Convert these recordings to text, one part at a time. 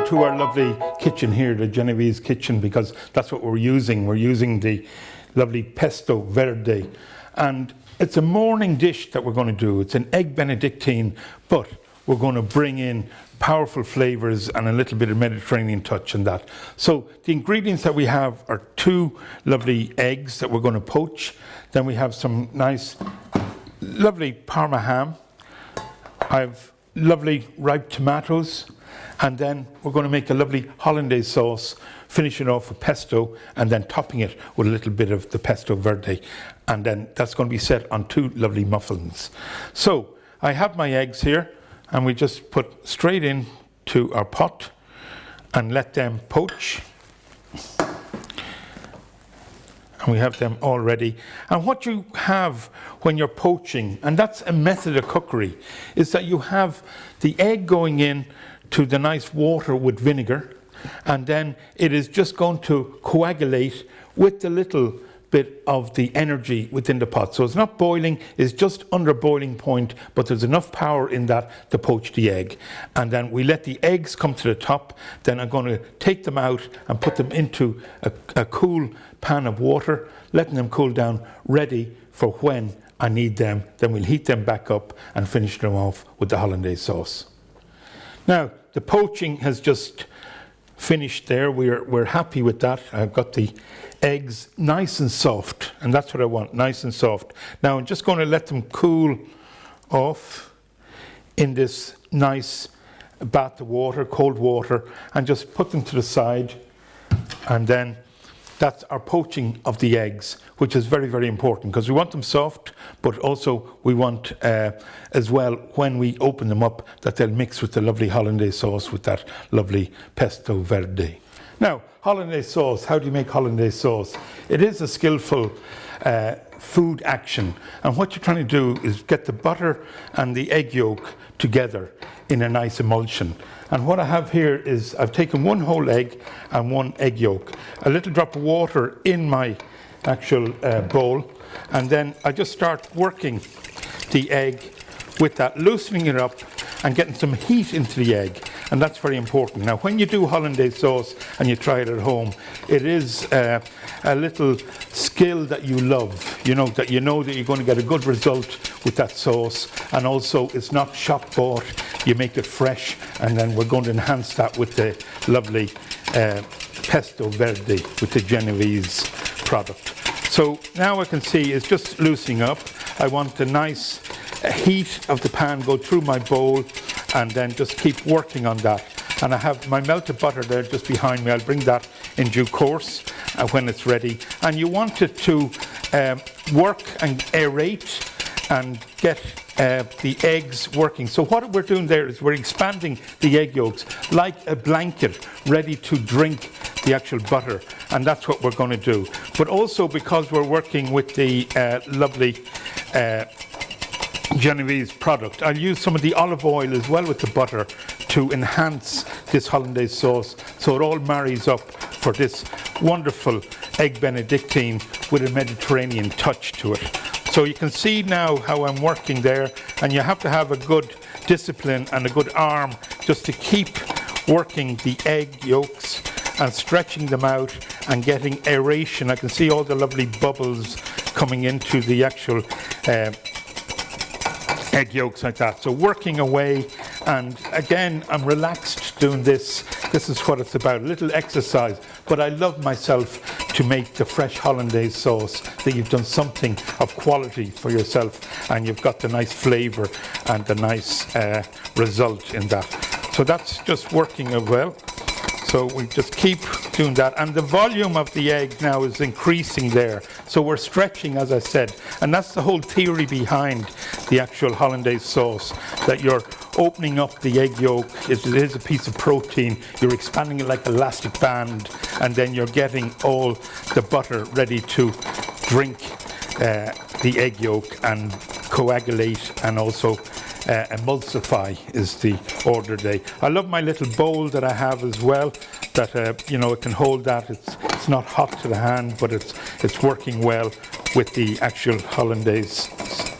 to our lovely kitchen here, the Genovese kitchen, because that's what we're using. We're using the lovely Pesto Verde. And it's a morning dish that we're going to do. It's an egg Benedictine, but we're going to bring in powerful flavors and a little bit of Mediterranean touch in that. So the ingredients that we have are 2 lovely eggs that we're going to poach. Then we have some nice, lovely Parma ham. I've lovely ripe tomatoes. And then we're going to make a lovely hollandaise sauce, finish it off with pesto, and then topping it with a little bit of the Pesto Verde. And then that's going to be set on 2 lovely muffins. So I have my eggs here, and we just put straight into our pot and let them poach. And we have them all ready. And what you have when you're poaching, and that's a method of cookery, is that you have the egg going in to the nice water with vinegar, and then it is just going to coagulate with the little bit of the energy within the pot. So it's not boiling, it's just under boiling point, but there's enough power in that to poach the egg. And then we let the eggs come to the top. Then I'm going to take them out and put them into a cool pan of water, letting them cool down, ready for when I need them. Then we'll heat them back up and finish them off with the hollandaise sauce. Now, the poaching has just finished there. We're happy with that. I've got the eggs nice and soft, and that's what I want, nice and soft. Now, I'm just going to let them cool off in this nice bath of water, cold water, and just put them to the side. And then that's our poaching of the eggs, which is very, very important because we want them soft, but also we want as well, when we open them up, that they'll mix with the lovely hollandaise sauce with that lovely Pesto Verde. Now, hollandaise sauce, how do you make hollandaise sauce? It is a skillful food action, and what you're trying to do is get the butter and the egg yolk together in a nice emulsion. And what I have here is I've taken 1 whole egg and 1 egg yolk, a little drop of water in my actual bowl, and then I just start working the egg with that, loosening it up and getting some heat into the egg. And that's very important. Now, when you do hollandaise sauce and you try it at home, it is a little skill that you love, that you know that you're going to get a good result with that sauce. And also, it's not shop bought. You make it fresh, and then we're going to enhance that with the lovely Pesto Verde with the Genovese product. So now I can see it's just loosening up. I want the nice heat of the pan go through my bowl, and then just keep working on that. And I have my melted butter there just behind me. I'll bring that in due course when it's ready. And you want it to work and aerate and get the eggs working. So what we're doing there is we're expanding the egg yolks like a blanket ready to drink the actual butter, and that's what we're going to do. But also, because we're working with the lovely Genovese product, I'll use some of the olive oil as well with the butter to enhance this hollandaise sauce, so it all marries up for this wonderful egg Benedictine with a Mediterranean touch to it. So you can see now how I'm working there, and you have to have a good discipline and a good arm just to keep working the egg yolks and stretching them out and getting aeration. I can see all the lovely bubbles coming into the actual egg yolks like that. So working away, and again, I'm relaxed doing this. This is what it's about, a little exercise. But I love myself to make the fresh hollandaise sauce, that you've done something of quality for yourself, and you've got the nice flavour and the nice result in that. So that's just working well. So we just keep doing that. And the volume of the egg now is increasing there. So we're stretching, as I said. And that's the whole theory behind the actual hollandaise sauce, that you're opening up the egg yolk. It is a piece of protein. You're expanding it like an elastic band. And then you're getting all the butter ready to drink the egg yolk and coagulate, and also emulsify is the order day. I love my little bowl that I have as well, that it can hold that. It's not hot to the hand, but it's working well with the actual hollandaise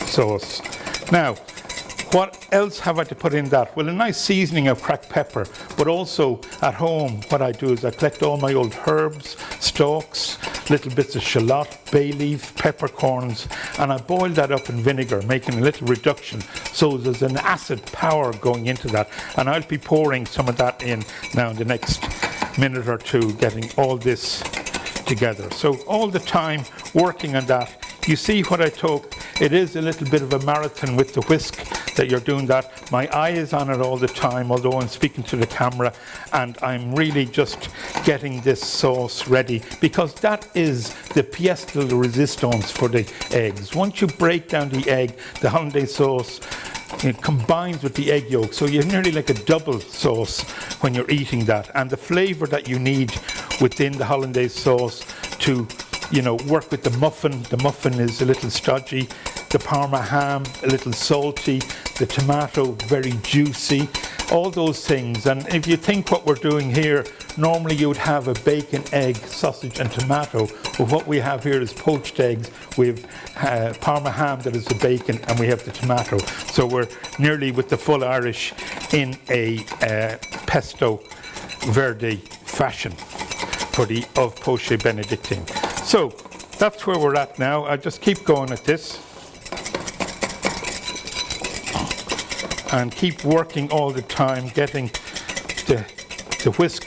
sauce. Now, What else have I to put in that? Well, a nice seasoning of cracked pepper, but also at home what I do is I collect all my old herbs, stalks, little bits of shallot, bay leaf, peppercorns, and I boil that up in vinegar, making a little reduction, so there's an acid power going into that. And I'll be pouring some of that in now in the next minute or two, getting all this together. So all the time working on that. You see what I took? It is a little bit of a marathon with the whisk that you're doing that. My eye is on it all the time, although I'm speaking to the camera, and I'm really just getting this sauce ready, because that is the pièce de résistance for the eggs. Once you break down the egg, the hollandaise sauce, it combines with the egg yolk, so you're nearly like a double sauce when you're eating that. And the flavour that you need within the hollandaise sauce to, you know, work with the muffin. The muffin is a little stodgy. The Parma ham, a little salty. The tomato, very juicy. All those things. And if you think what we're doing here, normally you would have a bacon, egg, sausage and tomato. But what we have here is poached eggs. We have Parma ham that is the bacon, and we have the tomato. So we're nearly with the full Irish in a Pesto Verde fashion for the of Pesto Benedictine. So that's where we're at now. I just keep going at this and keep working all the time, getting the whisk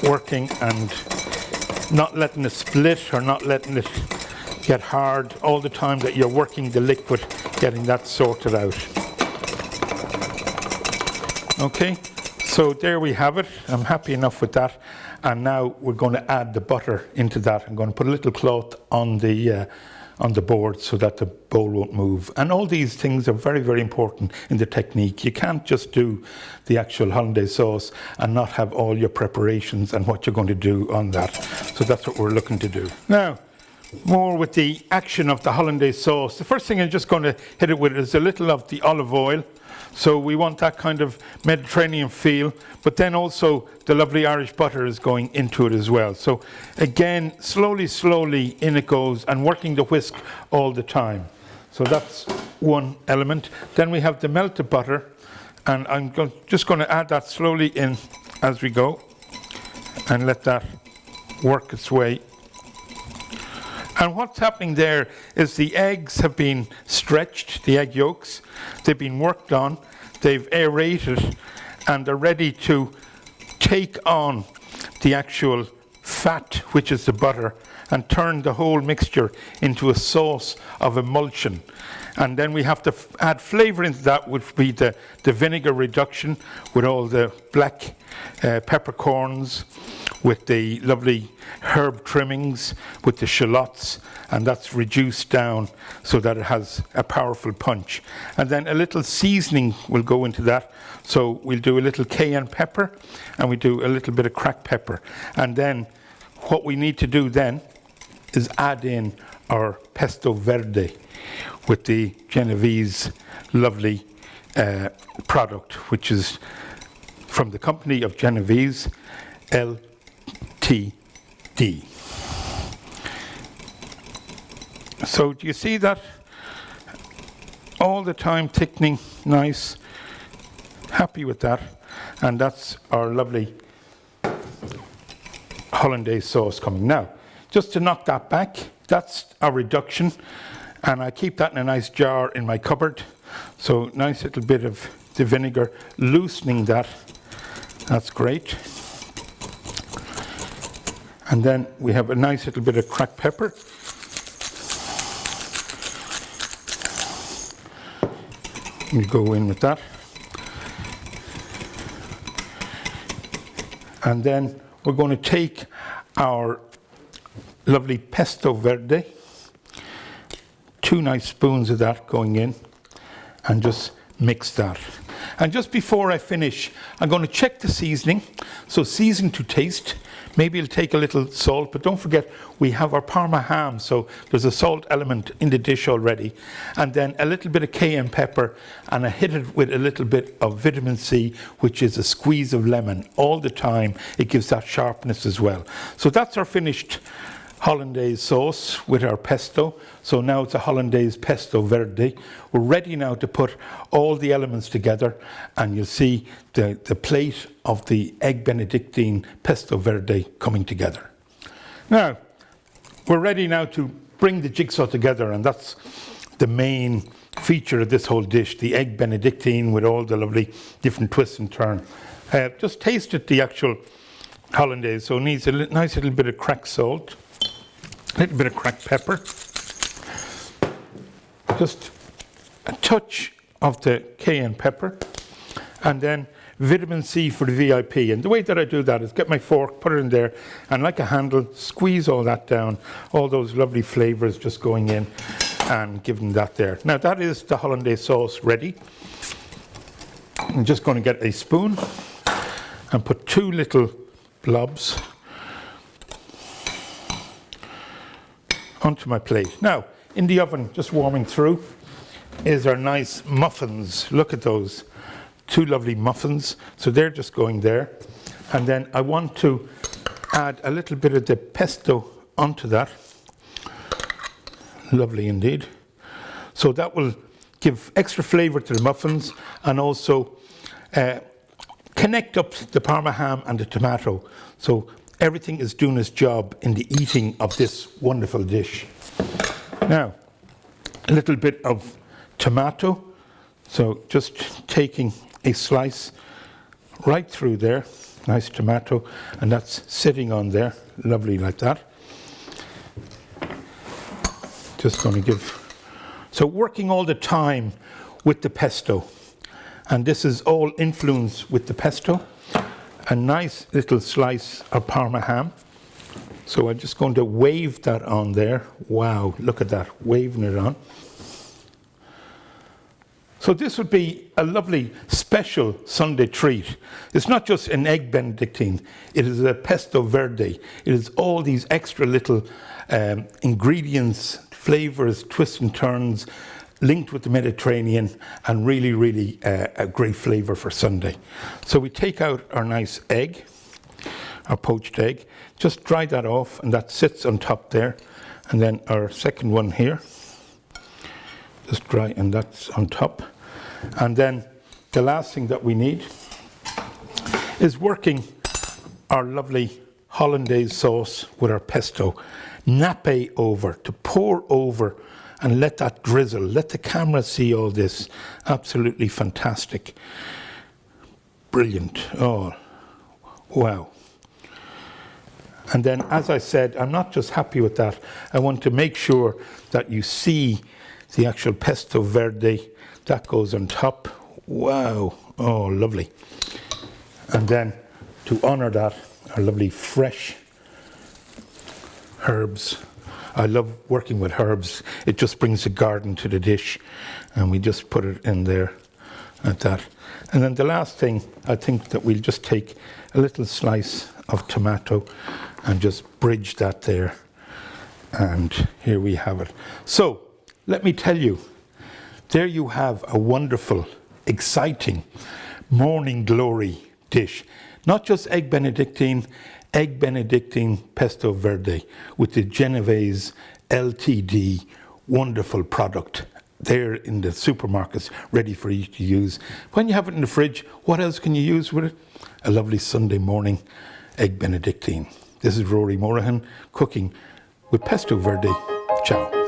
working and not letting it split or not letting it get hard all the time that you're working the liquid, getting that sorted out. Okay, so there we have it. I'm happy enough with that. And now we're going to add the butter into that. I'm going to put a little cloth on the board so that the bowl won't move. And all these things are very, very important in the technique. You can't just do the actual hollandaise sauce and not have all your preparations and what you're going to do on that. So that's what we're looking to do. Now, more with the action of the hollandaise sauce. The first thing I'm just going to hit it with is a little of the olive oil. So we want that kind of Mediterranean feel, but then also the lovely Irish butter is going into it as well. So again, slowly, slowly in it goes, and working the whisk all the time. So that's one element. Then we have the melted butter, and I'm just going to add that slowly in as we go, and let that work its way. And what's happening there is the eggs have been stretched, the egg yolks. They've been worked on, they've aerated, and they're ready to take on the actual fat, which is the butter, and turn the whole mixture into a sauce of emulsion. And then we have to add flavour into that, which would be the vinegar reduction with all the black peppercorns, with the lovely herb trimmings, with the shallots, and that's reduced down so that it has a powerful punch. And then a little seasoning will go into that. So we'll do a little cayenne pepper, and we do a little bit of cracked pepper. And then what we need to do then is add in our pesto verde with the Genovese lovely product, which is from the company of Genovese, LTD. So do you see that? All the time thickening, nice, happy with that. And that's our lovely hollandaise sauce coming. Now, just to knock that back, that's our reduction. And I keep that in a nice jar in my cupboard. So nice little bit of the vinegar, loosening that. That's great. And then we have a nice little bit of cracked pepper. We go in with that. And then we're going to take our lovely pesto verde, 2 nice spoons of that going in, and just mix that. And just before I finish, I'm going to check the seasoning. So season to taste. Maybe it'll take a little salt, but don't forget we have our Parma ham, so there's a salt element in the dish already. And then a little bit of cayenne pepper, and I hit it with a little bit of vitamin C, which is a squeeze of lemon all the time. It gives that sharpness as well. So that's our finished hollandaise sauce with our pesto. So now it's a hollandaise pesto verde. We're ready now to put all the elements together, and you'll see the plate of the egg benedictine pesto verde coming together. Now, we're ready now to bring the jigsaw together, and that's the main feature of this whole dish, the egg benedictine with all the lovely different twists and turns. Just tasted the actual hollandaise, so it needs a nice little bit of cracked salt, a little bit of cracked pepper, just a touch of the cayenne pepper, and then vitamin C for the VIP. And the way that I do that is get my fork, put it in there, and like a handle, squeeze all that down, all those lovely flavours just going in and giving that there. Now that is the hollandaise sauce ready. I'm just going to get a spoon and put 2 little blobs onto my plate. Now, in the oven, just warming through, is our nice muffins. Look at those 2 lovely muffins. So they're just going there. And then I want to add a little bit of the pesto onto that. Lovely indeed. So that will give extra flavour to the muffins, and also connect up the Parma ham and the tomato. So everything is doing its job in the eating of this wonderful dish. Now, a little bit of tomato. So just taking a slice right through there. Nice tomato, and that's sitting on there. Lovely like that. Just going to give, so working all the time with the pesto, and this is all influenced with the pesto. A nice little slice of Parma ham. So I'm just going to wave that on there. Wow, look at that, waving it on. So this would be a lovely special Sunday treat. It's not just an egg benedictine, it is a pesto verde. It is all these extra little ingredients, flavors, twists and turns, linked with the Mediterranean, and really, really a great flavor for Sunday. So we take out our nice egg, our poached egg, just dry that off, and that sits on top there. And then our second one here, just dry, and that's on top. And then the last thing that we need is working our lovely hollandaise sauce with our pesto. Nappe over, to pour over and let that drizzle. Let the camera see all this. Absolutely fantastic. Brilliant. Oh, wow. And then, as I said, I'm not just happy with that. I want to make sure that you see the actual pesto verde. That goes on top. Wow. Oh, lovely. And then, to honour that, our lovely fresh herbs. I love working with herbs. It just brings the garden to the dish, and we just put it in there like that. And then the last thing, I think that we'll just take a little slice of tomato and just bridge that there. And here we have it. So let me tell you, there you have a wonderful, exciting morning glory dish. Not just egg benedictine pesto verde with the Genovese LTD wonderful product there in the supermarkets ready for you to use. When you have it in the fridge, what else can you use with it? A lovely Sunday morning egg benedictine. This is Rory Morahan cooking with pesto verde. Ciao.